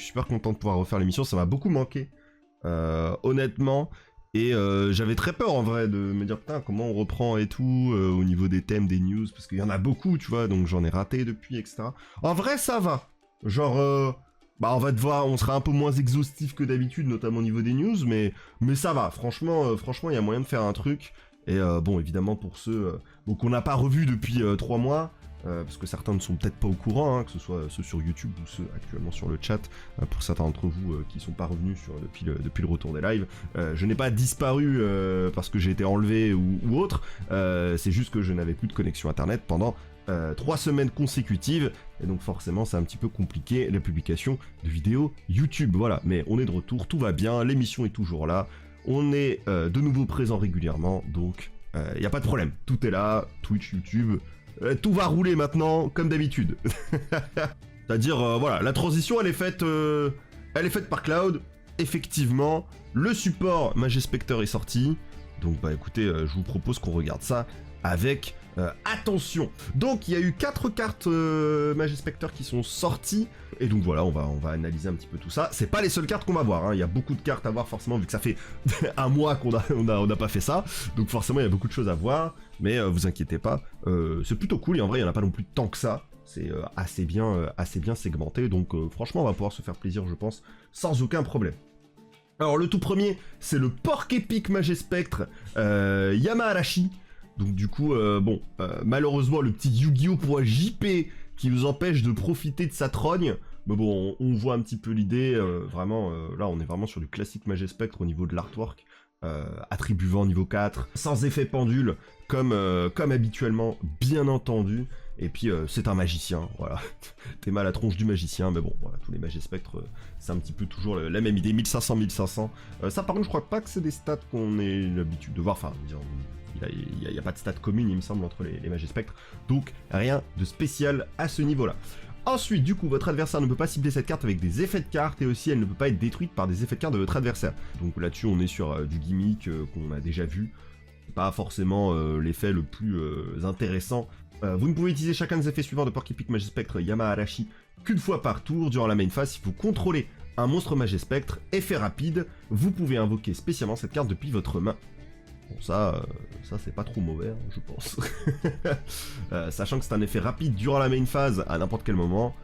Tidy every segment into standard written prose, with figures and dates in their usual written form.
suis super content de pouvoir refaire l'émission, ça m'a beaucoup manqué, honnêtement. Et j'avais très peur en vrai de me dire putain comment on reprend et tout au niveau des thèmes, des news, parce qu'il y en a beaucoup, tu vois, donc j'en ai raté depuis, etc. En vrai ça va, genre bah on va devoir, on sera un peu moins exhaustif que d'habitude, notamment au niveau des news, mais ça va, franchement il y a moyen de faire un truc. Et bon évidemment pour ceux qu'on n'a pas revus depuis 3 mois, parce que certains ne sont peut-être pas au courant, hein, que ce soit ceux sur YouTube ou ceux actuellement sur le chat, pour certains d'entre vous qui sont pas revenus depuis le retour des lives, je n'ai pas disparu parce que j'ai été enlevé ou autre, c'est juste que je n'avais plus de connexion internet pendant 3 semaines consécutives, et donc forcément c'est un petit peu compliqué la publication de vidéos YouTube, voilà, mais on est de retour, tout va bien, l'émission est toujours là, on est de nouveau présent régulièrement, donc il n'y a pas de problème, tout est là, Twitch, YouTube, tout va rouler maintenant, comme d'habitude. C'est-à-dire, voilà, la transition, elle est faite par Cloud. Effectivement, le support Majespecter est sorti. Donc, bah écoutez, je vous propose qu'on regarde ça avec attention. Donc, il y a eu 4 cartes Majespecter qui sont sorties. Et donc voilà, on va analyser un petit peu tout ça. C'est pas les seules cartes qu'on va voir, hein. Il y a beaucoup de cartes à voir forcément, vu que ça fait un mois qu'on a pas fait ça. Donc forcément, il y a beaucoup de choses à voir. Mais vous inquiétez pas, c'est plutôt cool. Et en vrai, il n'y en a pas non plus tant que ça. C'est assez bien segmenté. Donc franchement, on va pouvoir se faire plaisir, je pense, sans aucun problème. Alors le tout premier, c'est le Porc Épic Majespectre Yama-Arashi. Donc du coup, malheureusement, le petit Yu-Gi-Oh pour JP qui nous empêche de profiter de sa trogne. Mais bon, on voit un petit peu l'idée, vraiment, là on est vraiment sur du classique Majespectre au niveau de l'artwork. Attribut vent niveau 4, sans effet pendule, comme habituellement, bien entendu. Et puis c'est un magicien, voilà. T'es mal à la tronche du magicien, mais bon, voilà, tous les Majespectres, c'est un petit peu toujours la même idée, 1500. Ça par contre, je crois pas que c'est des stats qu'on ait l'habitude de voir, enfin, il n'y a pas de stats communes, il me semble, entre les Majespectres, donc rien de spécial à ce niveau-là. Ensuite, du coup, votre adversaire ne peut pas cibler cette carte avec des effets de carte, et aussi elle ne peut pas être détruite par des effets de carte de votre adversaire. Donc là-dessus, on est sur du gimmick qu'on a déjà vu, pas forcément l'effet le plus intéressant. Vous ne pouvez utiliser chacun des effets suivants de Porc Épic Majespectre Yama-Arashi qu'une fois par tour durant la main phase. Si vous contrôlez un monstre Majespectre, effet rapide, vous pouvez invoquer spécialement cette carte depuis votre main. Bon, ça c'est pas trop mauvais, hein, je pense. Sachant que c'est un effet rapide durant la main phase à n'importe quel moment,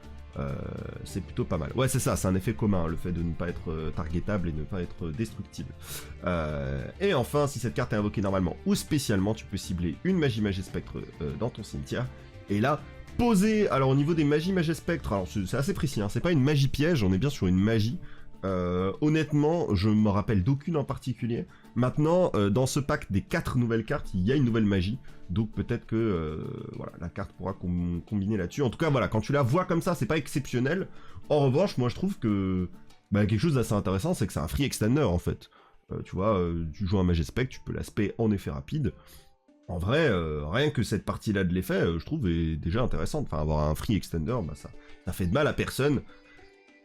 c'est plutôt pas mal. Ouais, c'est ça, c'est un effet commun, le fait de ne pas être targetable et ne pas être destructible. Et enfin, si cette carte est invoquée normalement ou spécialement, tu peux cibler une magie Majespectre dans ton cimetière, et là, poser. Alors au niveau des magies Majespectre, alors c'est assez précis, hein, c'est pas une magie piège, on est bien sur une magie. Honnêtement, je me rappelle d'aucune en particulier. Maintenant, dans ce pack des 4 nouvelles cartes, il y a une nouvelle magie. Donc peut-être que voilà, la carte pourra combiner là-dessus. En tout cas, voilà, quand tu la vois comme ça, c'est pas exceptionnel. En revanche, moi je trouve que quelque chose d'assez intéressant, c'est que c'est un free extender en fait. Tu vois, tu joues un Majespectre, tu peux l'aspect en effet rapide. En vrai, rien que cette partie-là de l'effet, je trouve est déjà intéressante. Enfin, avoir un free extender, ça fait de mal à personne.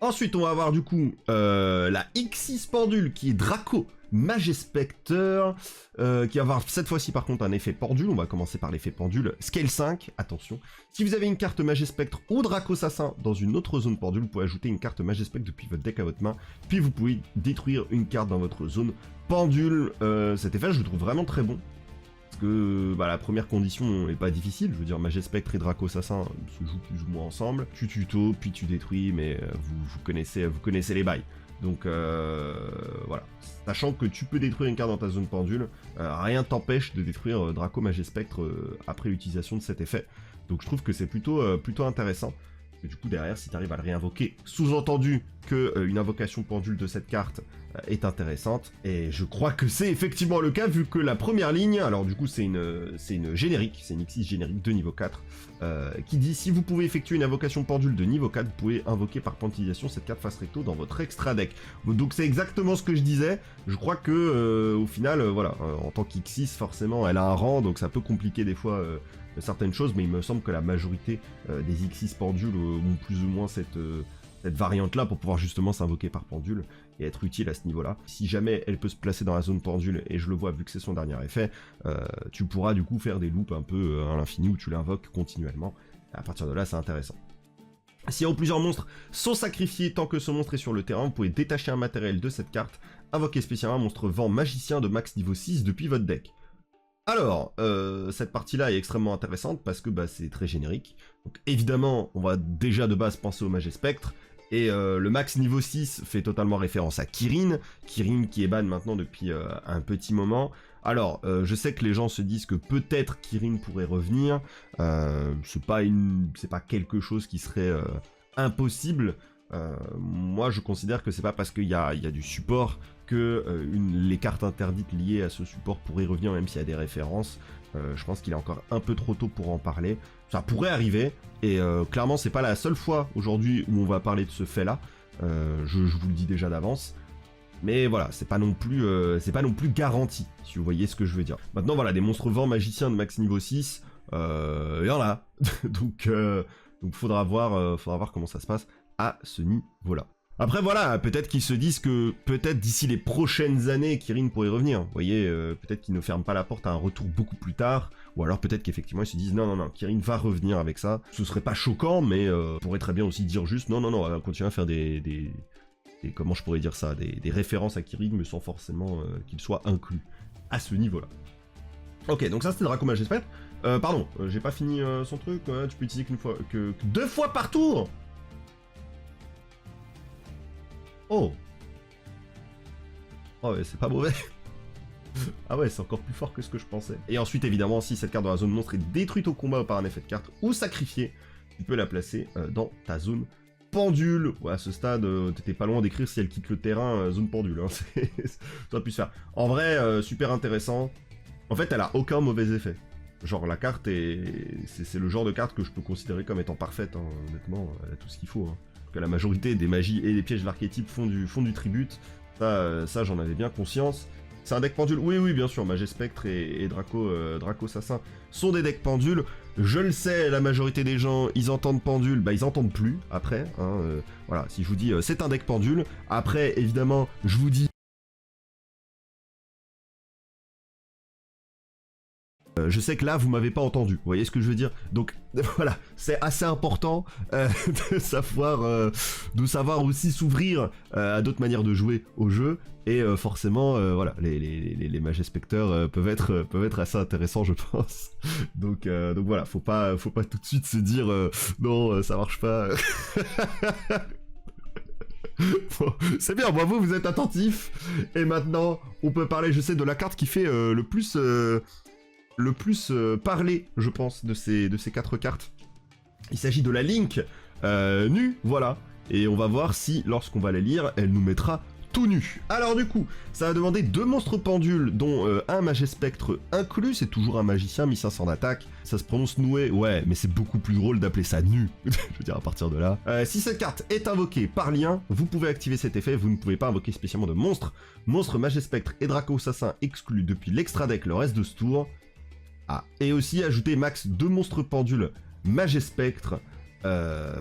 Ensuite, on va avoir du coup la X6 pendule qui est Draco Majespecter, qui va avoir cette fois-ci par contre un effet pendule. On va commencer par l'effet pendule. Scale 5, attention. Si vous avez une carte Majespectre ou Draco Assassin dans une autre zone pendule, vous pouvez ajouter une carte Majespectre depuis votre deck à votre main. Puis vous pouvez détruire une carte dans votre zone pendule. Cet effet, je le trouve vraiment très bon. Parce que la première condition est pas difficile, je veux dire Majespectre et Draco Assassin se jouent plus ou moins ensemble, tu tuto, puis tu détruis, mais vous connaissez les bails. Donc voilà, sachant que tu peux détruire une carte dans ta zone pendule, rien t'empêche de détruire Draco Majespectre après l'utilisation de cet effet. Donc je trouve que c'est plutôt intéressant. Et du coup derrière, si tu arrives à le réinvoquer, sous-entendu que une invocation pendule de cette carte est intéressante, et je crois que c'est effectivement le cas, vu que la première ligne, alors du coup c'est une générique, c'est une X6 générique de niveau 4, qui dit: si vous pouvez effectuer une invocation pendule de niveau 4, vous pouvez invoquer par pointillisation cette carte face recto dans votre extra deck. Donc c'est exactement ce que je disais, je crois que au final, voilà, en tant qu'X6, forcément elle a un rang, donc ça peut compliquer des fois certaines choses, mais il me semble que la majorité des X6 pendules ont plus ou moins cette variante-là pour pouvoir justement s'invoquer par pendule et être utile à ce niveau-là. Si jamais elle peut se placer dans la zone pendule, et je le vois vu que c'est son dernier effet, tu pourras du coup faire des loops un peu à l'infini où tu l'invoques continuellement. À partir de là, c'est intéressant. Si un ou plusieurs monstres sont sacrifiés tant que ce monstre est sur le terrain, vous pouvez détacher un matériel de cette carte, invoquer spécialement un monstre vent magicien de max niveau 6 depuis votre deck. Alors, cette partie-là est extrêmement intéressante parce que bah, c'est très générique. Donc évidemment, on va déjà de base penser au Mage et Spectre. Et le max niveau 6 fait totalement référence à Kirin. Kirin qui est ban maintenant depuis un petit moment. Alors, je sais que les gens se disent que peut-être Kirin pourrait revenir. C'est pas quelque chose qui serait impossible. Moi, je considère que c'est pas parce qu'il y a du support que les cartes interdites liées à ce support pourraient revenir, même s'il y a des références. Je pense qu'il est encore un peu trop tôt pour en parler. Ça pourrait arriver, et clairement, c'est pas la seule fois aujourd'hui où on va parler de ce fait-là. Je vous le dis déjà d'avance. Mais voilà, c'est pas non plus garanti, si vous voyez ce que je veux dire. Maintenant, voilà, des monstres vents magiciens de max niveau 6, il y en a. donc faudra voir comment ça se passe à ce niveau-là. Après, voilà, peut-être qu'ils se disent que peut-être d'ici les prochaines années, Kirin pourrait revenir. Vous voyez, peut-être qu'ils ne ferment pas la porte à un retour beaucoup plus tard. Ou alors peut-être qu'effectivement, ils se disent non, Kirin va revenir avec ça. Ce serait pas choquant, mais on pourrait très bien aussi dire juste non, on va continuer à faire des comment je pourrais dire ça, des références à Kirin, mais sans forcément qu'il soit inclus à ce niveau-là. Ok, donc ça c'était Draco Mage Spectre. Pardon, j'ai pas fini son truc. Tu peux utiliser que 2 fois par tour. Oh ouais, c'est pas mauvais. Ah ouais, c'est encore plus fort que ce que je pensais. Et ensuite, évidemment, si cette carte dans la zone monstre est détruite au combat par un effet de carte ou sacrifiée, tu peux la placer dans ta zone pendule. Ouais, à ce stade, t'étais pas loin d'écrire si elle quitte le terrain, zone pendule. Hein. Ça aurait pu se faire. En vrai, super intéressant. En fait, elle a aucun mauvais effet. Genre, la carte c'est le genre de carte que je peux considérer comme étant parfaite, hein. Honnêtement, elle a tout ce qu'il faut. Hein. Que la majorité des magies et des pièges de l'archétype font du tribut. Ça j'en avais bien conscience. C'est un deck pendule. Oui, bien sûr. Mage Spectre et Draco Assassin sont des decks pendules. Je le sais, la majorité des gens, ils entendent pendule, bah ils entendent plus après. Hein, voilà, si je vous dis c'est un deck pendule. Après, évidemment, je vous dis. Je sais que là, vous m'avez pas entendu, vous voyez ce que je veux dire? Donc voilà, c'est assez important de savoir aussi s'ouvrir à d'autres manières de jouer au jeu. Et forcément, voilà, les mages specteurs peuvent être assez intéressants, je pense. Donc voilà, faut pas tout de suite se dire non, ça marche pas. Bon, c'est bien, bravo, vous êtes attentifs. Et maintenant, on peut parler, je sais, de la carte qui fait le plus parler, je pense, de ces 4 cartes. Il s'agit de la Link nue, voilà. Et on va voir si, lorsqu'on va la lire, elle nous mettra tout nu. Alors du coup, ça va demander 2 monstres pendules, dont un Mage Spectre inclus. C'est toujours un magicien, 1500 d'attaque. Ça se prononce noué, ouais, mais c'est beaucoup plus drôle d'appeler ça nu. Je veux dire, à partir de là. Si cette carte est invoquée par lien, vous pouvez activer cet effet. Vous ne pouvez pas invoquer spécialement de monstres. Monstres Mage Spectre et Draco Assassin exclus depuis l'extra deck le reste de ce tour. Ah, et aussi ajouter max 2 monstres pendules Mage Spectre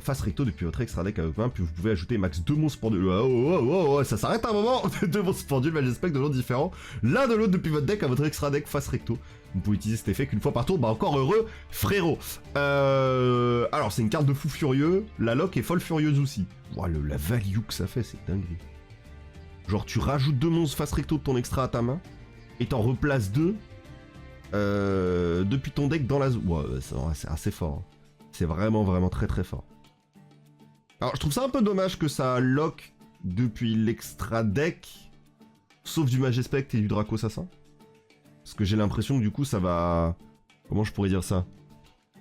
face recto depuis votre extra deck avec 1, puis vous pouvez ajouter max 2 monstres pendules. Oh, ça s'arrête un moment. 2 monstres pendules Mage Spectre de noms différents, l'un de l'autre depuis votre deck à votre extra deck face recto. Vous pouvez utiliser cet effet qu'une fois par tour, bah encore heureux, frérot. Alors c'est une carte de fou furieux, la lock est folle furieuse aussi. Wow, la value que ça fait, c'est dinguerie. Genre tu rajoutes 2 monstres face recto de ton extra à ta main, et t'en replaces 2 depuis ton deck dans la zone. Ouais, c'est assez fort. Hein. C'est vraiment très très fort. Alors je trouve ça un peu dommage que ça lock depuis l'extra deck, sauf du Mage Spectre et du Draco Assassin. Parce que j'ai l'impression que du coup ça va... Comment je pourrais dire ça?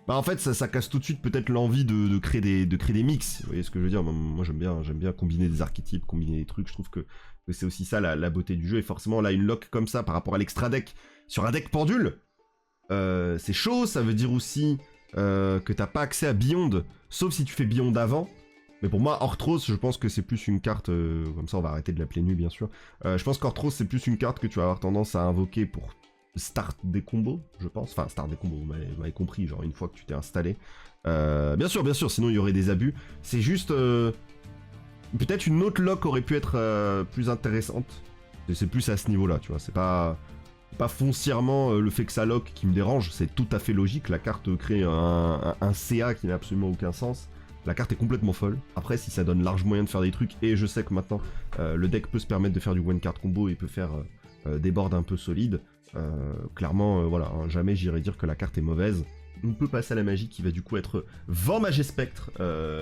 Bah en fait ça casse tout de suite peut-être l'envie de créer des mix. Vous voyez ce que je veux dire? Moi j'aime bien combiner des archétypes, combiner des trucs. Je trouve que c'est aussi ça la beauté du jeu. Et forcément là une lock comme ça par rapport à l'extra deck sur un deck pendule, c'est chaud. Ça veut dire aussi que t'as pas accès à Beyond, sauf si tu fais Beyond avant. Mais pour moi, Orthros, je pense que c'est plus une carte... comme ça, on va arrêter de l'appeler nu, bien sûr. Je pense qu'Orthros, c'est plus une carte que tu vas avoir tendance à invoquer pour start des combos, je pense. Enfin, start des combos, vous m'avez compris, genre une fois que tu t'es installé. Bien sûr, sinon il y aurait des abus. C'est juste... peut-être une autre lock aurait pu être plus intéressante. C'est plus à ce niveau-là, tu vois. C'est pas foncièrement le fait que ça lock qui me dérange, c'est tout à fait logique. La carte crée un CA qui n'a absolument aucun sens. La carte est complètement folle. Après, si ça donne large moyen de faire des trucs, et je sais que maintenant, le deck peut se permettre de faire du one card combo et peut faire des boards un peu solides, clairement, voilà, hein, jamais j'irai dire que la carte est mauvaise. On peut passer à la magie qui va du coup être Vent Magie Spectre,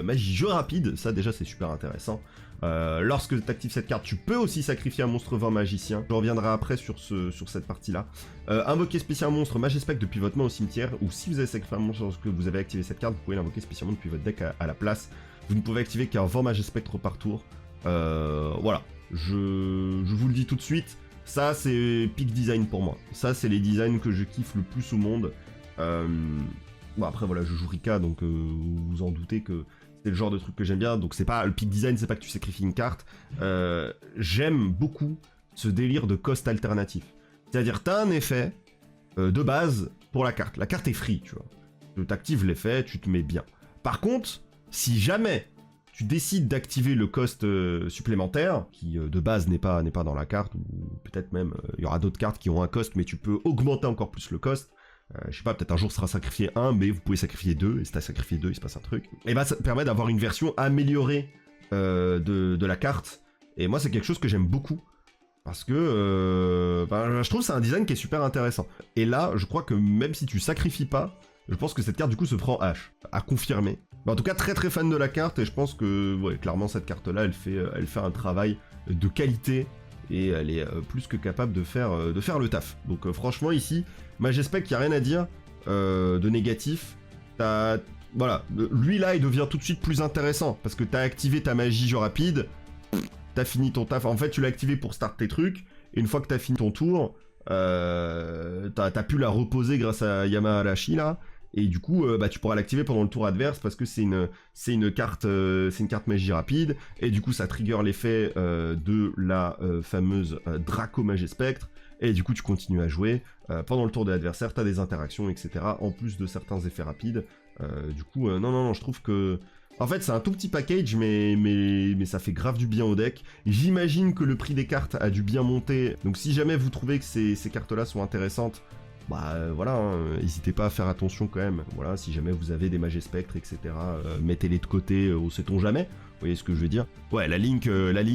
magie jeu rapide, ça déjà c'est super intéressant. Lorsque tu actives cette carte, tu peux aussi sacrifier un monstre Vent Magicien. Je reviendrai après sur cette partie-là. Invoquer spécialement un monstre Magie Spectre depuis votre main au cimetière, ou si vous avez sacrifié un monstre lorsque vous avez activé cette carte, vous pouvez l'invoquer spécialement depuis votre deck à la place. Vous ne pouvez activer qu'un Vent Magie Spectre par tour. Voilà, je vous le dis tout de suite, ça c'est peak design pour moi. Ça c'est les designs que je kiffe le plus au monde. Bon après voilà, je joue Rika, donc vous vous en doutez que c'est le genre de truc que j'aime bien, donc c'est pas le peak design, c'est pas que tu sacrifies une carte. J'aime beaucoup ce délire de cost alternatif. C'est-à-dire t'as un effet de base pour la carte est free, tu vois. Tu t'actives l'effet, tu te mets bien. Par contre, si jamais tu décides d'activer le cost supplémentaire, qui de base n'est pas dans la carte, ou peut-être même il y aura d'autres cartes qui ont un cost, mais tu peux augmenter encore plus le cost. Je sais pas, peut-être un jour sera sacrifié 1, mais vous pouvez sacrifier 2, et si t'as sacrifié 2, il se passe un truc. Et bah ça te permet d'avoir une version améliorée de la carte, et moi c'est quelque chose que j'aime beaucoup, parce que je trouve que c'est un design qui est super intéressant. Et là, je crois que même si tu sacrifies pas, je pense que cette carte du coup se prend H, à confirmer. Mais en tout cas, très très fan de la carte, et je pense que, ouais, clairement cette carte-là, elle fait un travail de qualité, et elle est plus que capable de faire le taf. Donc franchement ici, j'espère qu'il n'y a rien à dire de négatif. Voilà, lui là il devient tout de suite plus intéressant, parce que t'as activé ta magie jeu rapide, t'as fini ton taf, en fait tu l'as activé pour start tes trucs, et une fois que t'as fini ton tour, t'as pu la reposer grâce à Yamaharashi là, et du coup tu pourras l'activer pendant le tour adverse parce que c'est une carte magie rapide, et du coup ça trigger l'effet de la fameuse Draco Magie Spectre, et du coup tu continues à jouer pendant le tour de l'adversaire, t'as des interactions etc, en plus de certains effets rapides. Du coup non, je trouve que en fait c'est un tout petit package, mais ça fait grave du bien au deck. J'imagine que le prix des cartes a dû bien monter, donc si jamais vous trouvez que ces cartes là sont intéressantes, voilà, hein, n'hésitez pas à faire attention quand même. Voilà, si jamais vous avez des Magie Spectre, etc., mettez-les de côté, sait-on jamais. Vous voyez ce que je veux dire? Ouais, la Link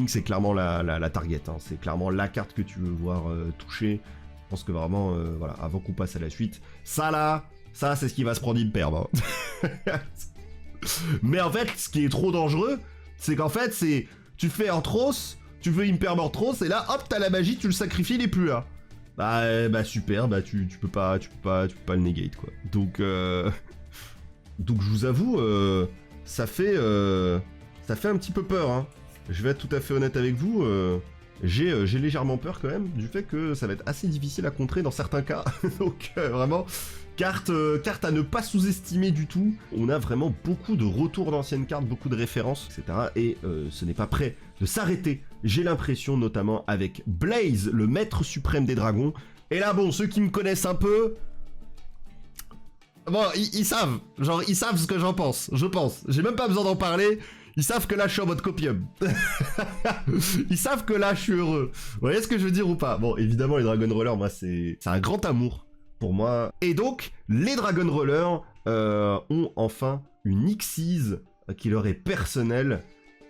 c'est clairement la target. Hein, c'est clairement la carte que tu veux voir toucher. Je pense que vraiment, voilà, avant qu'on passe à la suite, ça c'est ce qui va se prendre Imperm. Hein. Mais en fait, ce qui est trop dangereux, c'est qu'en fait, tu fais Arthros, tu veux Imperm Arthros, et là, hop, t'as la magie, tu le sacrifies, il est plus là. Bah super, tu peux pas le negate quoi. Donc je vous avoue, ça fait un petit peu peur, hein. Je vais être tout à fait honnête avec vous, j'ai légèrement peur quand même du fait que ça va être assez difficile à contrer dans certains cas. Donc vraiment, carte à ne pas sous-estimer du tout. On a vraiment beaucoup de retours d'anciennes cartes, beaucoup de références, etc. Et ce n'est pas prêt de s'arrêter. J'ai l'impression, notamment avec Blaze, le maître suprême des dragons. Et là, bon, ceux qui me connaissent un peu... Bon, ils savent. Genre, ils savent ce que j'en pense, je pense. J'ai même pas besoin d'en parler. Ils savent que là, je suis en mode copium. Ils savent que là, je suis heureux. Vous voyez ce que je veux dire ou pas? Bon, évidemment, les Dragon Rollers, moi, c'est un grand amour pour moi. Et donc, les Dragon Rollers ont enfin une Xyz qui leur est personnelle.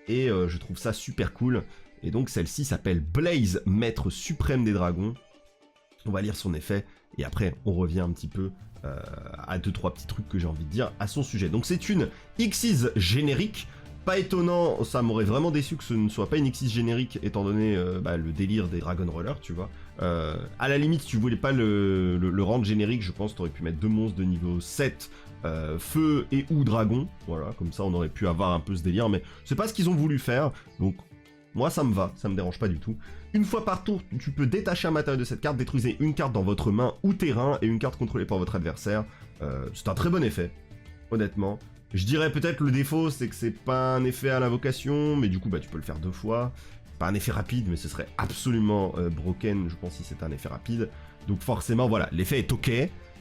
Et je trouve ça super cool. Et donc celle-ci s'appelle Blaze, maître suprême des dragons. On va lire son effet, et après on revient un petit peu à 2-3 petits trucs que j'ai envie de dire à son sujet. Donc c'est une Xyz générique. Pas étonnant, ça m'aurait vraiment déçu que ce ne soit pas une Xyz générique, étant donné le délire des Dragon Rollers, tu vois. À la limite, si tu voulais pas le rendre générique, je pense que t'aurais pu mettre 2 monstres de niveau 7, feu et ou dragon. Voilà, comme ça on aurait pu avoir un peu ce délire, mais c'est pas ce qu'ils ont voulu faire, donc moi ça me va, ça me dérange pas du tout. Une fois par tour, tu peux détacher un matériau de cette carte, détruisez une carte dans votre main ou terrain, et une carte contrôlée par votre adversaire. C'est un très bon effet, honnêtement. Je dirais peut-être le défaut, c'est que c'est pas un effet à l'invocation, mais du coup tu peux le faire 2 fois. Pas un effet rapide, mais ce serait absolument broken, je pense, si c'était un effet rapide. Donc forcément, voilà, l'effet est ok,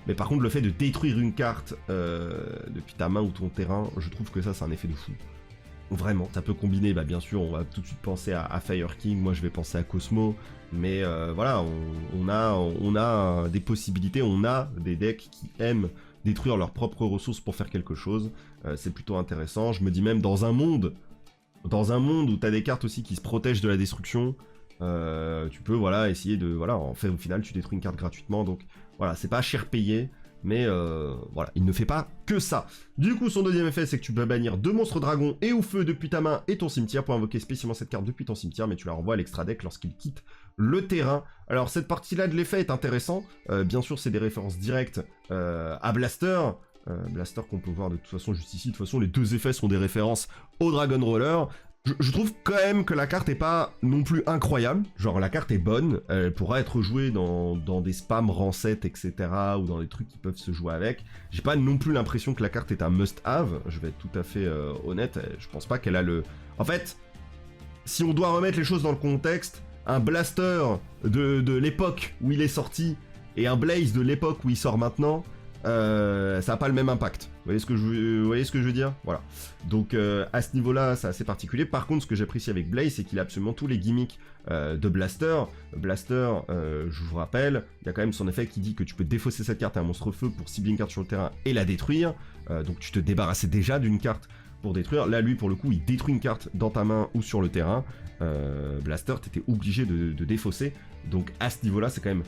mais par contre le fait de détruire une carte depuis ta main ou ton terrain, je trouve que ça c'est un effet de fou. Vraiment, ça peut combiner, bien sûr, on va tout de suite penser à Fire King, moi je vais penser à Cosmo, mais voilà, on a des possibilités, on a des decks qui aiment détruire leurs propres ressources pour faire quelque chose. C'est plutôt intéressant. Je me dis même dans un monde où tu as des cartes aussi qui se protègent de la destruction, tu peux voilà, essayer de... Voilà, en fait, au final, tu détruis une carte gratuitement. Donc voilà, c'est pas cher payé. Mais voilà, il ne fait pas que ça. Du coup, son deuxième effet, c'est que tu peux bannir 2 monstres dragons et ou feu depuis ta main et ton cimetière pour invoquer spécialement cette carte depuis ton cimetière, mais tu la renvoies à l'extra deck lorsqu'il quitte le terrain. Alors, cette partie-là de l'effet est intéressant. Bien sûr, c'est des références directes à Blaster. Blaster qu'on peut voir de toute façon juste ici. De toute façon, les 2 effets sont des références au Dragon Roller. Je trouve quand même que la carte est pas non plus incroyable. Genre, la carte est bonne. Elle pourra être jouée dans des spams rancet, etc. ou dans des trucs qui peuvent se jouer avec. J'ai pas non plus l'impression que la carte est un must-have. Je vais être tout à fait honnête. Je pense pas qu'elle a le... En fait, si on doit remettre les choses dans le contexte, un Blaster de l'époque où il est sorti et un Blaze de l'époque où il sort maintenant, ça n'a pas le même impact. Vous voyez ce que je veux dire? Voilà. Donc à ce niveau-là, c'est assez particulier. Par contre, ce que j'apprécie avec Blaze, c'est qu'il a absolument tous les gimmicks de Blaster. Blaster, je vous rappelle, il y a quand même son effet qui dit que tu peux défausser cette carte à un monstre feu pour cibler une carte sur le terrain et la détruire. Donc tu te débarrassais déjà d'une carte pour détruire. Là, lui, pour le coup, il détruit une carte dans ta main ou sur le terrain. Blaster, t'étais obligé de défausser. Donc à ce niveau-là, c'est quand même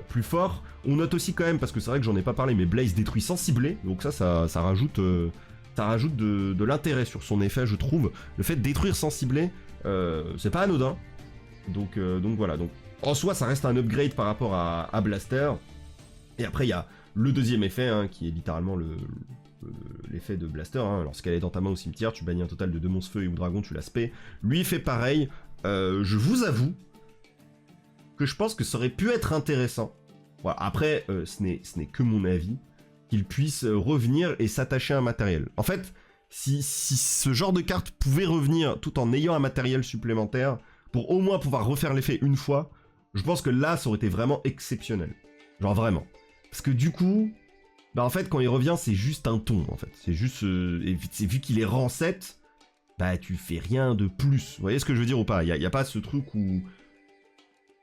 plus fort. On note aussi quand même, parce que c'est vrai que j'en ai pas parlé, mais Blaze détruit sans cibler. Donc ça rajoute de l'intérêt sur son effet, je trouve. Le fait de détruire sans cibler, c'est pas anodin. Donc voilà. Donc en soi, ça reste un upgrade par rapport à Blaster. Et après, il y a le deuxième effet, hein, qui est littéralement l'effet de Blaster. Hein. Lorsqu'elle est dans ta main au cimetière, tu bannis un total de 2 monstres feu et ou dragon, tu la spé. Lui fait pareil. Je vous avoue que je pense que ça aurait pu être intéressant. Voilà. Après, ce n'est que mon avis, qu'il puisse revenir et s'attacher à un matériel. En fait, si ce genre de carte pouvait revenir tout en ayant un matériel supplémentaire, pour au moins pouvoir refaire l'effet une fois, je pense que là, ça aurait été vraiment exceptionnel. Genre vraiment. Parce que du coup, bah en fait, quand il revient, c'est juste un ton, en fait. C'est juste... c'est vu qu'il est rancet, bah tu fais rien de plus. Vous voyez ce que je veux dire ou pas? Il y a pas ce truc où...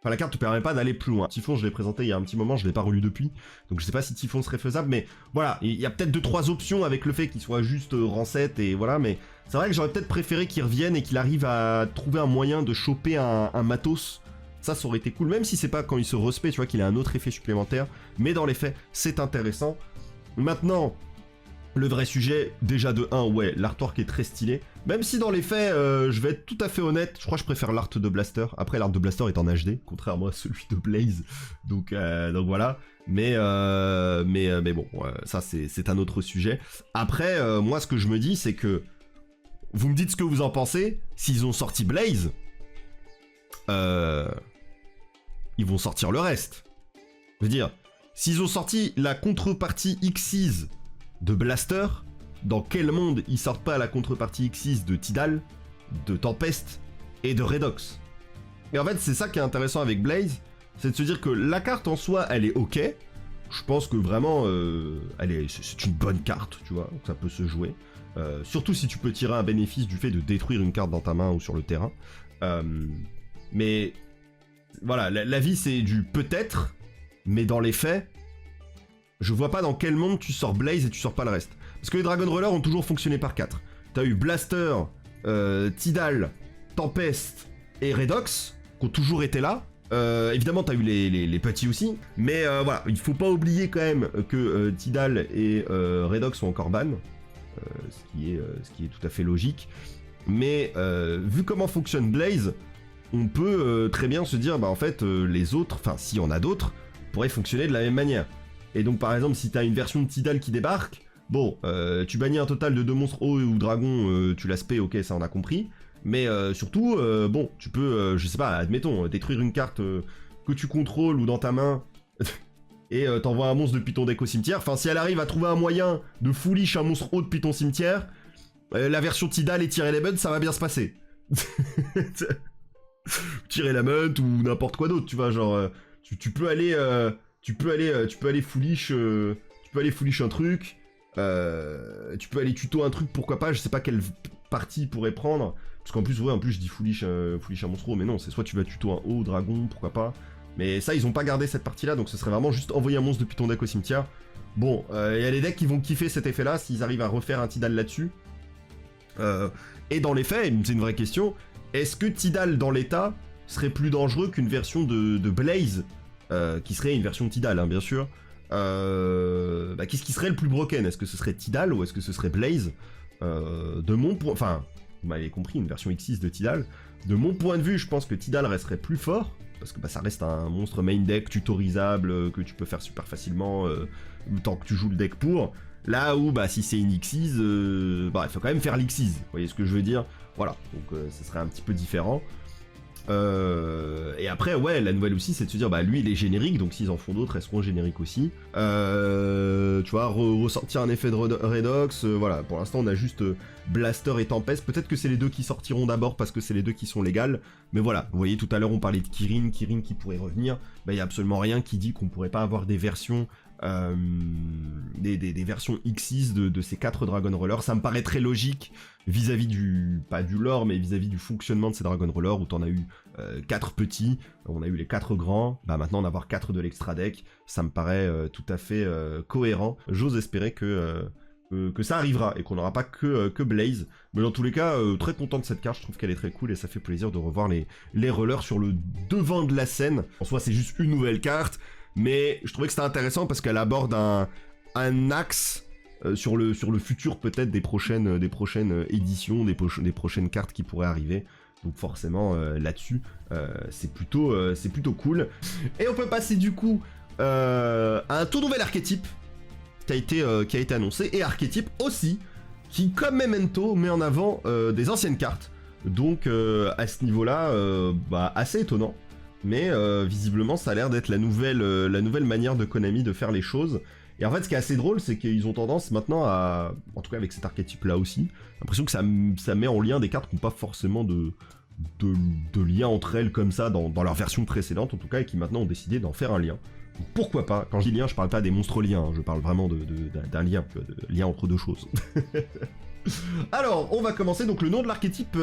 Enfin, la carte te permet pas d'aller plus loin. Typhon, je l'ai présenté il y a un petit moment, je l'ai pas relu depuis. Donc je sais pas si Typhon serait faisable, mais voilà, il y a peut-être 2-3 options avec le fait qu'il soit juste rancet et voilà, mais c'est vrai que j'aurais peut-être préféré qu'il revienne et qu'il arrive à trouver un moyen de choper un matos. Ça aurait été cool, même si c'est pas quand il se respect, tu vois, qu'il a un autre effet supplémentaire. Mais dans les faits, c'est intéressant. Maintenant, le vrai sujet, déjà de 1, ouais, l'artwork est très stylé. Même si dans les faits, je vais être tout à fait honnête, je crois que je préfère l'art de Blaster. Après, l'art de Blaster est en HD, contrairement à celui de Blaze. Donc voilà. Mais bon, ça c'est un autre sujet. Après, moi ce que je me dis, c'est que... Vous me dites ce que vous en pensez. S'ils ont sorti Blaze, ils vont sortir le reste. Je veux dire, s'ils ont sorti la contrepartie Xyz de Blaster, dans quel monde ils sortent pas la contrepartie Xyz de Tidal, de Tempest et de Redox? Et en fait, c'est ça qui est intéressant avec Blaze, c'est de se dire que la carte en soi, elle est ok. Je pense que vraiment, c'est une bonne carte, tu vois, ça peut se jouer. Surtout si tu peux tirer un bénéfice du fait de détruire une carte dans ta main ou sur le terrain. Mais voilà, la vie c'est du peut-être, mais dans les faits, je vois pas dans quel monde tu sors Blaze et tu sors pas le reste. Parce que les Dragon Roller ont toujours fonctionné par 4. T'as eu Blaster, Tidal, Tempest et Redox, qui ont toujours été là. Évidemment, t'as eu les petits aussi. Mais voilà, il faut pas oublier quand même que Tidal et Redox sont encore ban. Ce qui est tout à fait logique. Mais vu comment fonctionne Blaze, on peut très bien se dire, bah en fait, les autres, enfin, s'il y en a d'autres, pourraient fonctionner de la même manière. Et donc, par exemple, si t'as une version de Tidal qui débarque, bon, tu bannis un total de 2 monstres hauts ou dragons, tu l'as spé, ok, ça on a compris. Mais surtout, bon, tu peux, je sais pas, admettons, détruire une carte que tu contrôles ou dans ta main et t'envoies un monstre depuis ton deck au cimetière. Enfin, si elle arrive à trouver un moyen de foolish un monstre haut depuis ton cimetière, la version Tidal et tirer les buns, ça va bien se passer. Tirer la meute ou n'importe quoi d'autre, tu vois, genre, tu peux aller foolish, un truc, tu peux aller tuto un truc, pourquoi pas, je sais pas quelle partie pourrait prendre, parce qu'en plus, ouais, je dis foolish un monstre haut, mais non, c'est soit tu vas tuto un haut dragon, pourquoi pas, Mais ça, ils ont pas gardé cette partie-là, donc ce serait vraiment juste envoyer un monstre depuis ton deck au cimetière. Bon, il y a les decks qui vont kiffer cet effet-là, s'ils arrivent à refaire un Tidal là-dessus. Et dans les faits, c'est une vraie question, est-ce que Tidal, dans l'état, serait plus dangereux qu'une version de Blaze, qui serait une version Tidal, hein, bien sûr. Qu'est-ce qui serait le plus broken? Est-ce que ce serait Tidal ou est-ce que ce serait Blaze? De mon point... Enfin, vous m'avez compris, une version X6 de Tidal. De mon point de vue, je pense que Tidal resterait plus fort, parce que ça reste un monstre main deck tutorisable, que tu peux faire super facilement tant que tu joues le deck pour. Là où, si c'est une X6, il faut quand même faire l'X6, vous voyez ce que je veux dire? Voilà, donc ce serait un petit peu différent. Et après, ouais, la nouvelle aussi, c'est de se dire, lui, il est générique, donc s'ils en font d'autres, elles seront génériques aussi. Tu vois, ressortir un effet de Redox, voilà, pour l'instant, on a juste Blaster et Tempest. Peut-être que c'est les deux qui sortiront d'abord, parce que c'est les deux qui sont légales. Mais voilà, vous voyez, tout à l'heure, on parlait de Kirin qui pourrait revenir. Il n'y a absolument rien qui dit qu'on pourrait pas avoir des versions... des versions X6 de ces 4 Dragon Rollers. Ça me paraît très logique vis-à-vis du, pas du lore, mais vis-à-vis du fonctionnement de ces Dragon Rollers, où t'en as eu 4 petits, on a eu les 4 grands, maintenant en avoir 4 de l'extra deck, ça me paraît tout à fait cohérent. J'ose espérer que ça arrivera et qu'on n'aura pas que Blaze, mais dans tous les cas, très content de cette carte, je trouve qu'elle est très cool et ça fait plaisir de revoir les rollers sur le devant de la scène. En soi, c'est juste une nouvelle carte, mais je trouvais que c'était intéressant parce qu'elle aborde un axe sur le futur peut-être des prochaines éditions, des prochaines cartes qui pourraient arriver. Donc forcément là-dessus, c'est plutôt cool. Et on peut passer du coup à un tout nouvel archétype qui a été annoncé, et archétype aussi qui, comme Memento, met en avant des anciennes cartes. Donc à ce niveau-là, assez étonnant. Mais visiblement, ça a l'air d'être la nouvelle manière de Konami de faire les choses. Et en fait, ce qui est assez drôle, c'est qu'ils ont tendance maintenant à... En tout cas, avec cet archétype-là aussi, l'impression que ça met en lien des cartes qui n'ont pas forcément de lien entre elles comme ça dans leur version précédente, en tout cas, et qui maintenant ont décidé d'en faire un lien. Donc, pourquoi pas? Quand je dis lien, je parle pas des monstres liens, hein, je parle vraiment d'un lien, de lien entre deux choses. Alors, on va commencer. Donc, le nom de l'archétype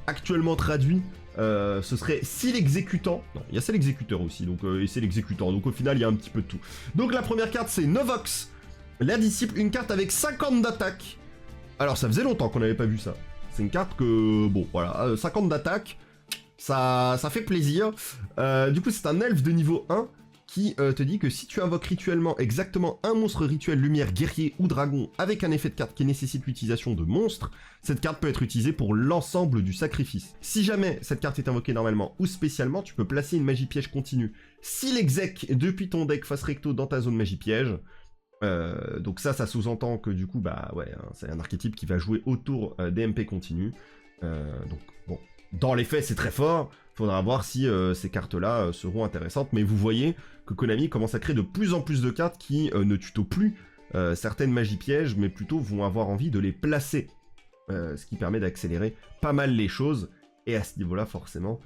actuellement traduit... ce serait si l'exécutant. Non, il y a c'est l'exécuteur aussi, donc et c'est l'exécutant. Donc au final, il y a un petit peu de tout. Donc la première carte, c'est Novox, la disciple, une carte avec 50 d'attaque. Alors ça faisait longtemps qu'on n'avait pas vu ça. C'est une carte que, bon, voilà, 50 d'attaque, ça fait plaisir. Du coup, c'est un elfe de niveau 1 qui te dit que si tu invoques rituellement exactement un monstre rituel lumière, guerrier ou dragon avec un effet de carte qui nécessite l'utilisation de monstres, cette carte peut être utilisée pour l'ensemble du sacrifice. Si jamais cette carte est invoquée normalement ou spécialement, tu peux placer une magie piège continue. Si l'exec depuis ton deck face recto dans ta zone magie piège, donc ça sous-entend que du coup, c'est un archétype qui va jouer autour des MP continus. Donc bon, dans les faits, c'est très fort. Faudra voir si ces cartes-là seront intéressantes, mais vous voyez que Konami commence à créer de plus en plus de cartes qui ne tutoient plus certaines magies pièges, mais plutôt vont avoir envie de les placer, ce qui permet d'accélérer pas mal les choses, et à ce niveau-là, forcément,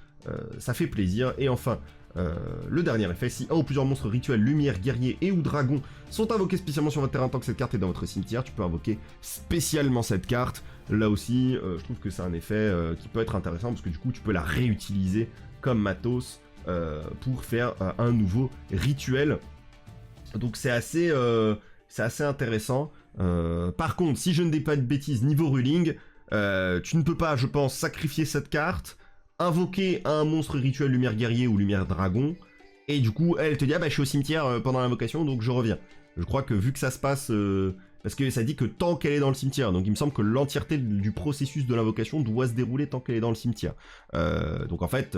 ça fait plaisir. Et enfin, le dernier effet, si un ou plusieurs monstres rituels, lumière, guerrier et ou dragon sont invoqués spécialement sur votre terrain tant que cette carte est dans votre cimetière, tu peux invoquer spécialement cette carte. Là aussi, je trouve que c'est un effet qui peut être intéressant parce que du coup, tu peux la réutiliser comme matos pour faire un nouveau rituel. Donc c'est assez intéressant. Par contre, si je ne dis pas de bêtises, niveau ruling, tu ne peux pas, je pense, sacrifier cette carte, invoquer un monstre rituel lumière guerrier ou lumière dragon, et du coup, elle te dit, je suis au cimetière pendant l'invocation, donc je reviens. Je crois que vu que ça se passe... parce que ça dit que tant qu'elle est dans le cimetière, donc il me semble que l'entièreté du processus de l'invocation doit se dérouler tant qu'elle est dans le cimetière. Donc en fait,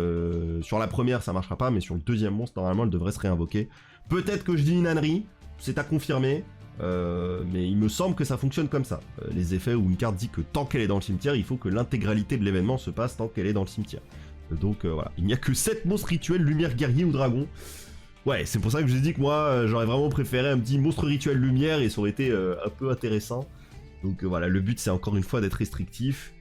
sur la première ça marchera pas, mais sur le deuxième monstre, normalement elle devrait se réinvoquer. Peut-être que je dis une ânerie, c'est à confirmer, mais il me semble que ça fonctionne comme ça. Les effets où une carte dit que tant qu'elle est dans le cimetière, il faut que l'intégralité de l'événement se passe tant qu'elle est dans le cimetière. Donc voilà, il n'y a que 7 monstres rituels, lumière, guerrier ou dragon. Ouais, c'est pour ça que je vous ai dit que moi, j'aurais vraiment préféré un petit monstre rituel lumière et ça aurait été un peu intéressant. Donc voilà, le but c'est encore une fois d'être restrictif.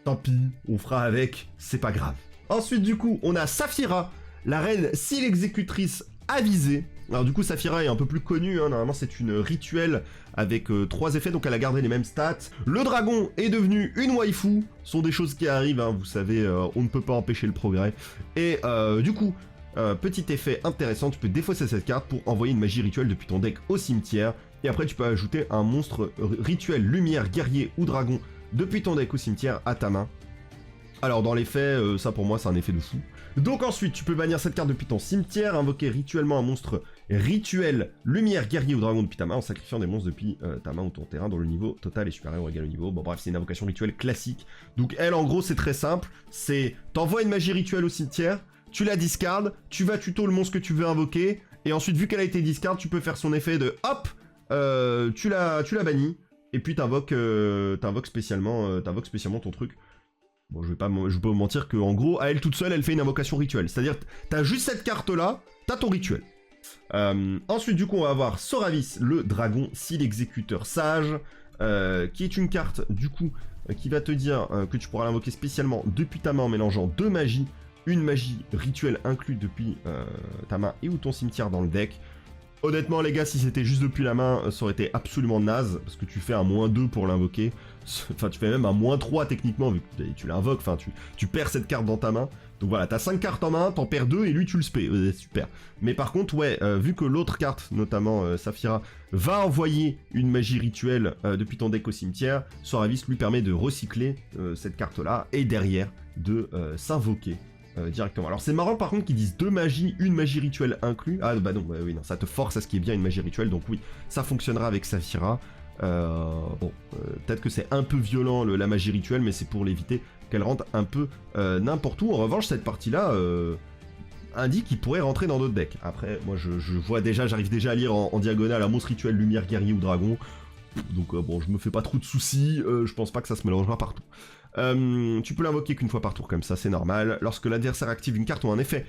Tant pis, on fera avec, c'est pas grave. Ensuite du coup, on a Saphira, la reine si l'exécutrice avisée. Alors du coup, Saphira est un peu plus connue, normalement c'est une rituelle avec 3 effets, donc elle a gardé les mêmes stats. Le dragon est devenu une waifu, ce sont des choses qui arrivent, vous savez, on ne peut pas empêcher le progrès. Et du coup... Petit effet intéressant, tu peux défausser cette carte pour envoyer une magie rituelle depuis ton deck au cimetière. Et après, tu peux ajouter un monstre rituel, lumière, guerrier ou dragon depuis ton deck au cimetière à ta main. Alors dans les faits, ça pour moi c'est un effet de fou. Donc ensuite, tu peux bannir cette carte depuis ton cimetière, invoquer rituellement un monstre rituel, lumière, guerrier ou dragon depuis ta main en sacrifiant des monstres depuis ta main ou ton terrain dont le niveau total est supérieur ou égal au niveau. Bon bref, c'est une invocation rituelle classique. Donc elle en gros c'est très simple, c'est t'envoies une magie rituelle au cimetière, tu la discardes, tu vas tuto le monstre que tu veux invoquer, et ensuite vu qu'elle a été discard, tu peux faire son effet de hop, tu la bannis, et puis t'invoques spécialement ton truc. Bon, je vais pas vous mentir qu'en gros, à elle toute seule, elle fait une invocation rituelle. C'est-à-dire, t'as juste cette carte-là, t'as ton rituel. Ensuite, du coup, on va avoir Soravis, le dragon, l'exécuteur sage, qui est une carte, du coup, qui va te dire que tu pourras l'invoquer spécialement depuis ta main en mélangeant deux magies, une magie rituelle inclue depuis ta main et ou ton cimetière dans le deck. Honnêtement les gars, si c'était juste depuis la main, ça aurait été absolument naze, parce que tu fais un -2 pour l'invoquer. Enfin, tu fais même un -3 techniquement, vu que tu l'invoques, enfin, tu perds cette carte dans ta main. Donc voilà, t'as 5 cartes en main, t'en perds 2 et lui tu le spé, super. Mais par contre, ouais, vu que l'autre carte, notamment Saphira, va envoyer une magie rituelle depuis ton deck au cimetière, Soravis lui permet de recycler cette carte-là, et derrière, de s'invoquer. Directement. Alors c'est marrant par contre qu'ils disent deux magies, une magie rituelle inclus. Ah bah non, oui, non, ça te force à ce qui est bien une magie rituelle, donc oui, ça fonctionnera avec Saphira. Peut-être que c'est un peu violent la magie rituelle, mais c'est pour l'éviter qu'elle rentre un peu n'importe où. En revanche, cette partie-là indique qu'il pourrait rentrer dans d'autres decks. Après, moi je vois déjà, j'arrive déjà à lire en diagonale un monstre rituel, lumière, guerrier ou dragon. Donc bon, je me fais pas trop de soucis, je pense pas que ça se mélangera partout. Tu peux l'invoquer qu'une fois par tour comme ça, c'est normal. Lorsque l'adversaire active une carte ou un effet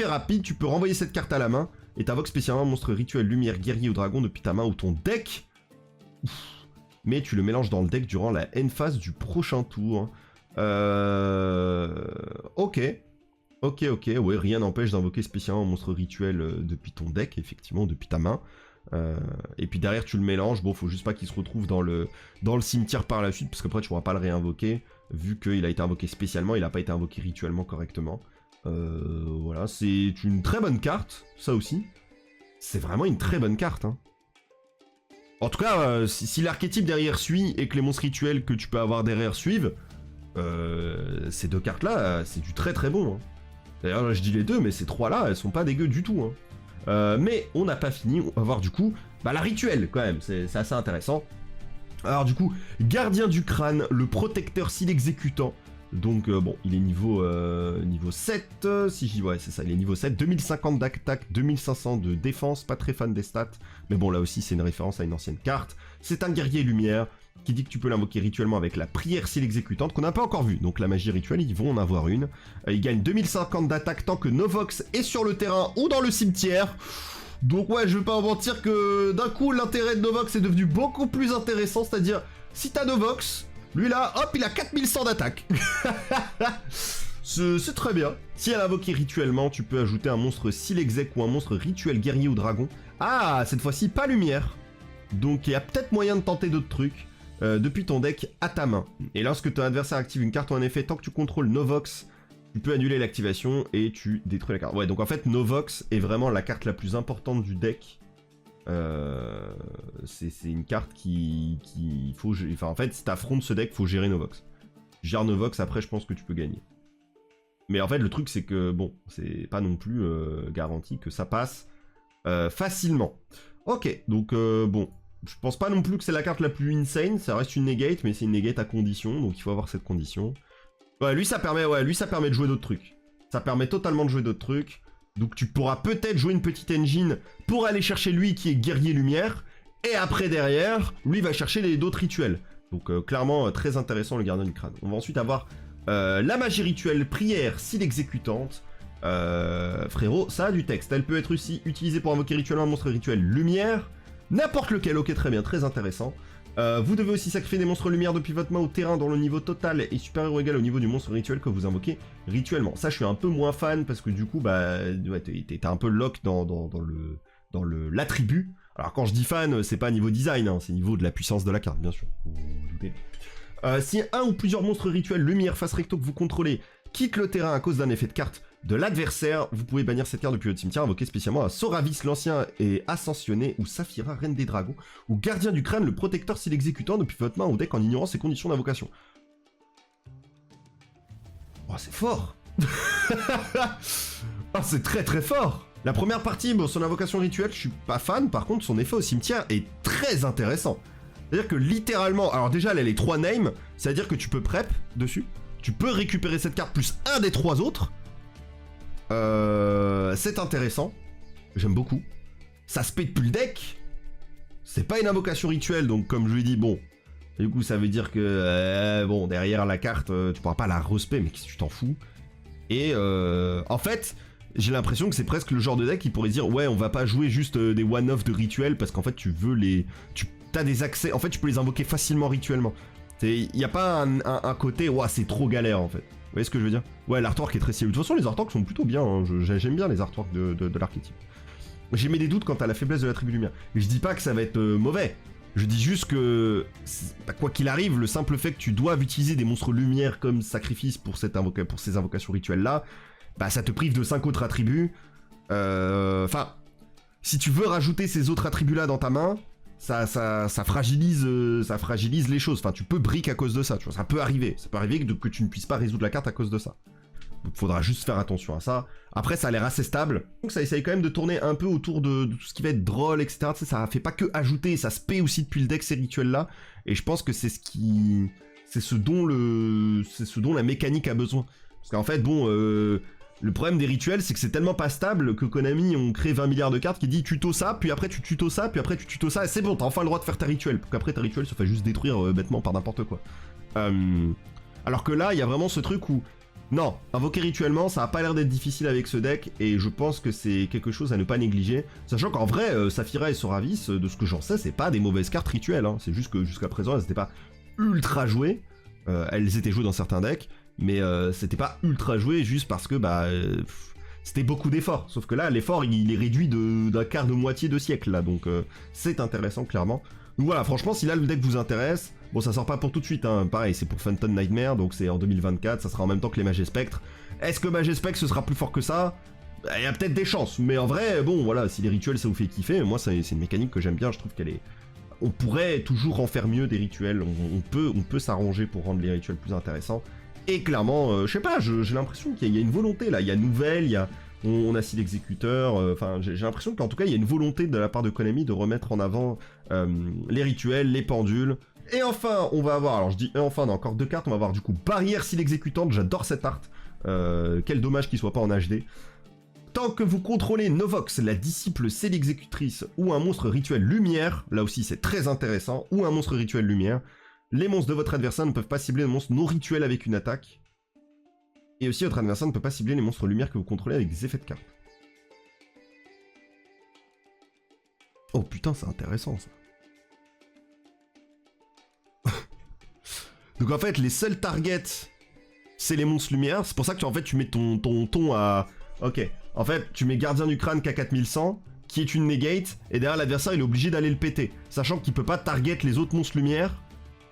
rapide, tu peux renvoyer cette carte à la main et t'invoques spécialement un monstre rituel, lumière, guerrier ou dragon depuis ta main ou ton deck. Mais tu le mélanges dans le deck durant la end phase du prochain tour. Ok, ouais, rien n'empêche d'invoquer spécialement un monstre rituel depuis ton deck, effectivement, depuis ta main. Et puis derrière tu le mélanges, bon faut juste pas qu'il se retrouve dans le cimetière par la suite, parce qu'après tu pourras pas le réinvoquer, vu qu'il a été invoqué spécialement, il a pas été invoqué rituellement correctement. Voilà, c'est une très bonne carte, ça aussi. C'est vraiment une très bonne carte, hein. En tout cas, si l'archétype derrière suit, et que les monstres rituels que tu peux avoir derrière suivent, ces deux cartes-là, c'est du très très bon, hein. D'ailleurs là je dis les deux, mais ces trois-là, elles sont pas dégueu du tout, hein. Mais on n'a pas fini, on va voir du coup la rituelle quand même, c'est assez intéressant. Alors du coup, gardien du crâne, le protecteur l'exécutant. Donc bon, il est niveau 7, si j'y vois, c'est ça, il est niveau 7, 2050 d'attaque, 2500 de défense, pas très fan des stats, mais bon là aussi c'est une référence à une ancienne carte. C'est un guerrier lumière, qui dit que tu peux l'invoquer rituellement avec la prière l'exécutante, qu'on n'a pas encore vu, donc la magie rituelle, ils vont en avoir une. Il gagne 2050 d'attaque tant que Novox est sur le terrain ou dans le cimetière. Donc ouais, je vais pas mentir que d'un coup, l'intérêt de Novox est devenu beaucoup plus intéressant, c'est-à-dire, si t'as Novox, lui là, hop, il a 4100 d'attaque. C'est très bien. Si elle invoquée rituellement, tu peux ajouter un monstre exec ou un monstre rituel guerrier ou dragon. Ah, cette fois-ci, pas lumière. Donc il y a peut-être moyen de tenter d'autres trucs. Depuis ton deck à ta main. Et lorsque ton adversaire active une carte ou un effet, tant que tu contrôles Novox, tu peux annuler l'activation et tu détruis la carte. Ouais, donc en fait, Novox est vraiment la carte la plus importante du deck. C'est une carte qui faut... Enfin, en fait, si t'affrontes ce deck, faut gérer Novox. Gère Novox, après, je pense que tu peux gagner. Mais en fait, le truc, c'est que, bon, c'est pas non plus garanti que ça passe facilement. Ok, donc, bon... Je pense pas non plus que c'est la carte la plus insane, ça reste une negate, mais c'est une negate à condition, donc il faut avoir cette condition. Ouais, lui ça permet de jouer d'autres trucs. Ça permet totalement de jouer d'autres trucs. Donc tu pourras peut-être jouer une petite engine pour aller chercher lui qui est guerrier lumière, et après derrière, lui va chercher d'autres rituels. Donc clairement très intéressant le gardien du crâne. On va ensuite avoir la magie rituelle prière l'exécutante. Frérot, ça a du texte. Elle peut être aussi utilisée pour invoquer rituellement un monstre rituel lumière. N'importe lequel, ok, très bien, très intéressant. Vous devez aussi sacrifier des monstres lumière depuis votre main au terrain dont le niveau total est supérieur ou égal au niveau du monstre rituel que vous invoquez rituellement. Ça, je suis un peu moins fan parce que du coup, bah, ouais, t'es un peu lock dans l'attribut. Alors quand je dis fan, c'est pas niveau design, hein, c'est niveau de la puissance de la carte, bien sûr. Vous vous doutez. Si un ou plusieurs monstres rituels lumière face recto que vous contrôlez quitte le terrain à cause d'un effet de carte, de l'adversaire. Vous pouvez bannir cette carte depuis votre cimetière, invoquer spécialement à Soravis, l'ancien et ascensionné, ou Saphira, reine des dragons, ou gardien du crâne, le protecteur si l'exécutant depuis votre main au deck en ignorant ses conditions d'invocation. Oh, c'est fort. Oh, c'est très très fort. La première partie, bon, son invocation rituelle, je suis pas fan, par contre son effet au cimetière est très intéressant. C'est-à-dire que littéralement, alors déjà elle a les 3 names, c'est-à-dire que tu peux prep dessus, tu peux récupérer cette carte plus un des 3 autres. C'est intéressant, j'aime beaucoup. Ça se paie depuis le deck, c'est pas une invocation rituelle, donc comme je lui ai dit, bon, du coup ça veut dire que, bon, derrière la carte, tu pourras pas la respect, mais tu t'en fous. Et en fait... j'ai l'impression que c'est presque le genre de deck qui pourrait dire ouais on va pas jouer juste des one-off de rituels parce qu'en fait tu veux les... t'as des accès, en fait tu peux les invoquer facilement rituellement. Il y a pas un côté ouah c'est trop galère en fait. Vous voyez ce que je veux dire? Ouais l'artwork est très stylé. De toute façon les artworks sont plutôt bien, hein. J'aime bien les artworks de l'archétype. J'ai mis des doutes quant à la faiblesse de la tribu lumière. Et je dis pas que ça va être mauvais. Je dis juste que, quoi qu'il arrive, le simple fait que tu doives utiliser des monstres lumière comme sacrifice pour ces invocations rituelles là, bah ça te prive de 5 autres attributs. Enfin, si tu veux rajouter ces autres attributs-là dans ta main, ça fragilise les choses. Enfin, tu peux brick à cause de ça, tu vois, ça peut arriver. Ça peut arriver que tu ne puisses pas résoudre la carte à cause de ça. Donc faudra juste faire attention à ça. Après, ça a l'air assez stable. Donc ça essaye quand même de tourner un peu autour de tout ce qui va être drôle, etc. Tu sais, ça fait pas que ajouter, ça se paie aussi depuis le deck ces rituels-là. Et je pense que c'est ce dont la mécanique a besoin. Parce qu'en fait, bon... le problème des rituels, c'est que c'est tellement pas stable que Konami ont créé 20 milliards de cartes qui dit tuto ça, puis après tu tuto ça, puis après tu tuto ça, et c'est bon, t'as enfin le droit de faire ta rituel, pour qu'après ta rituel se fasse juste détruire bêtement par n'importe quoi. Alors que là, il y a vraiment ce truc où, non, invoquer rituellement, ça a pas l'air d'être difficile avec ce deck, et je pense que c'est quelque chose à ne pas négliger, sachant qu'en vrai, Saphira et Soravis, de ce que j'en sais, c'est pas des mauvaises cartes rituelles, hein. C'est juste que jusqu'à présent, elles étaient pas ultra jouées, elles étaient jouées dans certains decks, mais c'était pas ultra joué juste parce que c'était beaucoup d'efforts. Sauf que là, l'effort, il est réduit d'un quart de moitié de siècle, là. Donc c'est intéressant, clairement. Donc voilà, franchement, si là, le deck vous intéresse... Bon, ça sort pas pour tout de suite, hein. Pareil, c'est pour Phantom Nightmare, donc c'est en 2024, ça sera en même temps que les Mages Spectres. Est-ce que Mages Spectres, ce sera plus fort que ça? Il y a peut-être des chances, mais en vrai, bon, voilà, si les rituels, ça vous fait kiffer, moi, c'est une mécanique que j'aime bien, je trouve qu'elle est... On pourrait toujours en faire mieux, des rituels. On peut s'arranger pour rendre les rituels plus intéressants. Et clairement, je sais pas, j'ai l'impression qu'il y a une volonté là, il y a Nouvelle, on a Seal Executor, enfin j'ai l'impression qu'en tout cas il y a une volonté de la part de Konami de remettre en avant les rituels, les pendules. Et enfin, on va avoir, alors je dis enfin, on a encore 2 cartes, on va avoir du coup Barrière Seal Exécutante, j'adore cette art, quel dommage qu'il soit pas en HD. Tant que vous contrôlez Novox, la disciple Seal Exécutrice, ou un monstre rituel lumière, là aussi c'est très intéressant, ou un monstre rituel lumière, les monstres de votre adversaire ne peuvent pas cibler les monstres non rituels avec une attaque. Et aussi, votre adversaire ne peut pas cibler les monstres lumière que vous contrôlez avec des effets de carte. Oh putain, c'est intéressant ça. Donc en fait, les seuls targets, c'est les monstres lumière. C'est pour ça que en fait, tu mets ton ton à... Ok, en fait, tu mets Gardien du Crâne K4100, qui est une negate, et derrière l'adversaire, il est obligé d'aller le péter. Sachant qu'il peut pas target les autres monstres lumière.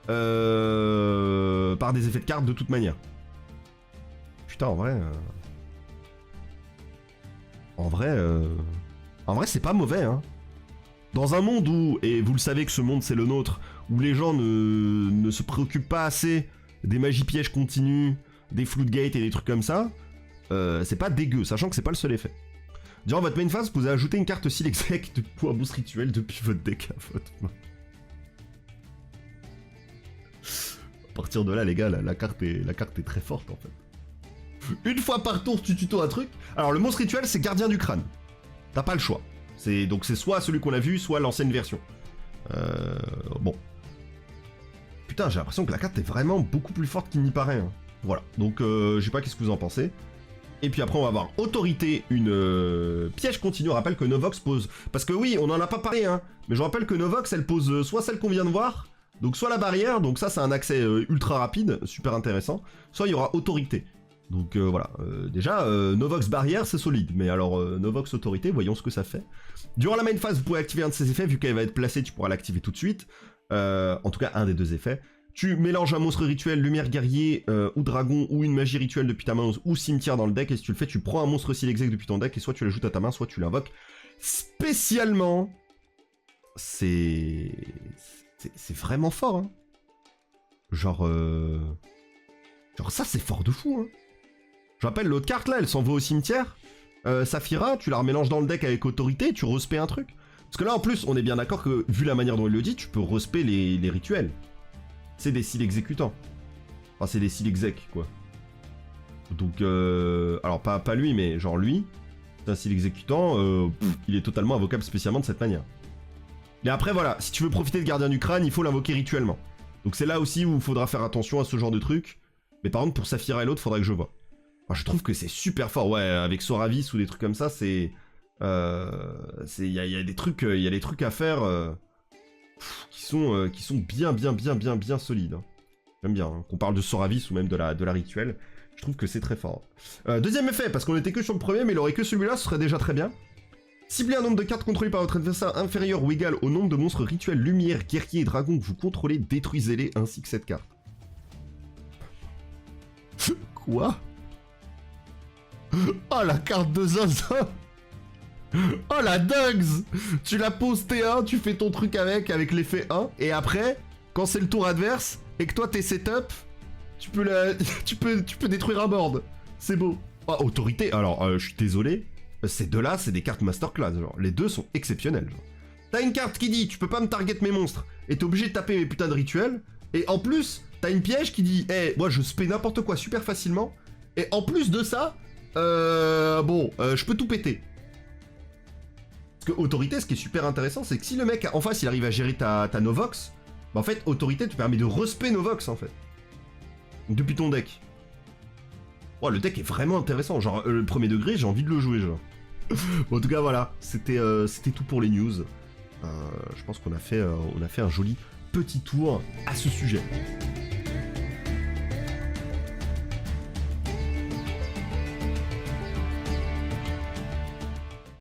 Par des effets de carte de toute manière. Putain, en vrai... En vrai, c'est pas mauvais, hein. Dans un monde où, et vous le savez que ce monde c'est le nôtre, où les gens ne se préoccupent pas assez des magies pièges continues, des floodgates et des trucs comme ça, c'est pas dégueu, sachant que c'est pas le seul effet. Durant votre main phase, vous avez ajouté une carte Seal Exec pour un boost rituel depuis votre deck à votre main. À partir de là, les gars, la carte est très forte en fait. Une fois par tour, tu tuto un truc. Alors, le monstre rituel, c'est Gardien du Crâne. T'as pas le choix. Donc, c'est soit celui qu'on a vu, soit l'ancienne version. Bon. Putain, j'ai l'impression que la carte est vraiment beaucoup plus forte qu'il n'y paraît. Hein. Voilà. Donc, je sais pas qu'est-ce que vous en pensez. Et puis après, on va avoir Autorité, une piège continu. On rappelle que Novox pose... Parce que oui, on en a pas parlé, hein. Mais je rappelle que Novox, elle pose soit celle qu'on vient de voir... Donc soit la barrière, donc ça c'est un accès ultra rapide, super intéressant, soit il y aura autorité. Donc voilà, déjà Novox barrière c'est solide, mais alors Novox autorité, voyons ce que ça fait. Durant la main phase, vous pouvez activer un de ces effets, vu qu'elle va être placée, tu pourras l'activer tout de suite. En tout cas, un des 2 effets. tu mélanges un monstre rituel, lumière guerrier, ou dragon, ou une magie rituelle depuis ta main, ou cimetière dans le deck, et si tu le fais, tu prends un monstre style exec depuis ton deck, et soit tu l'ajoutes à ta main, soit tu l'invoques spécialement. C'est vraiment fort, hein. Genre ça, c'est fort de fou, hein. Je rappelle, l'autre carte, là, elle s'envoie au cimetière. Saphira, tu la remélanges dans le deck avec autorité, tu respectes un truc. Parce que là, en plus, on est bien d'accord que, vu la manière dont il le dit, tu peux respect les rituels. C'est des styles exécutants. Enfin, c'est des styles exec, quoi. Donc, alors, pas lui, mais genre lui, c'est un style exécutant, il est totalement invocable spécialement de cette manière. Mais après, voilà, si tu veux profiter de Gardien du Crâne, il faut l'invoquer rituellement. Donc c'est là aussi où il faudra faire attention à ce genre de truc. Mais par contre, pour Saphira et l'autre, faudrait que je vois. Enfin, je trouve que c'est super fort, ouais, avec Soravis ou des trucs comme ça, c'est... Il y a des trucs à faire qui sont bien solides. Hein. J'aime bien, hein. Qu'on parle de Soravis ou même de la rituelle, je trouve que c'est très fort. Deuxième effet, parce qu'on était que sur le premier, mais il aurait que celui-là, ce serait déjà très bien. Ciblez un nombre de cartes contrôlées par votre adversaire inférieur ou égal au nombre de monstres rituels, lumière, guerrier et dragon que vous contrôlez, détruisez-les ainsi que cette carte. Quoi? Oh la carte de Zaza. Oh la Dugs. Tu la poses T1, tu fais ton truc avec l'effet 1, et après, quand c'est le tour adverse, et que toi t'es setup, tu peux détruire un board. C'est beau. Oh, autorité, alors je suis désolé, ces deux-là, c'est des cartes masterclass, genre. Les deux sont exceptionnels, genre. T'as une carte qui dit, tu peux pas me target mes monstres, et t'es obligé de taper mes putains de rituels, et en plus, t'as une piège qui dit, moi je spé n'importe quoi super facilement, et en plus de ça, je peux tout péter. Parce que autorité, ce qui est super intéressant, c'est que si le mec en face, il arrive à gérer ta Novox, bah en fait, autorité te permet de respect Novox, en fait. Depuis ton deck. Oh, le deck est vraiment intéressant, genre, le premier degré, j'ai envie de le jouer, genre. Bon, en tout cas, voilà, c'était tout pour les news. Je pense qu'on a fait un joli petit tour à ce sujet.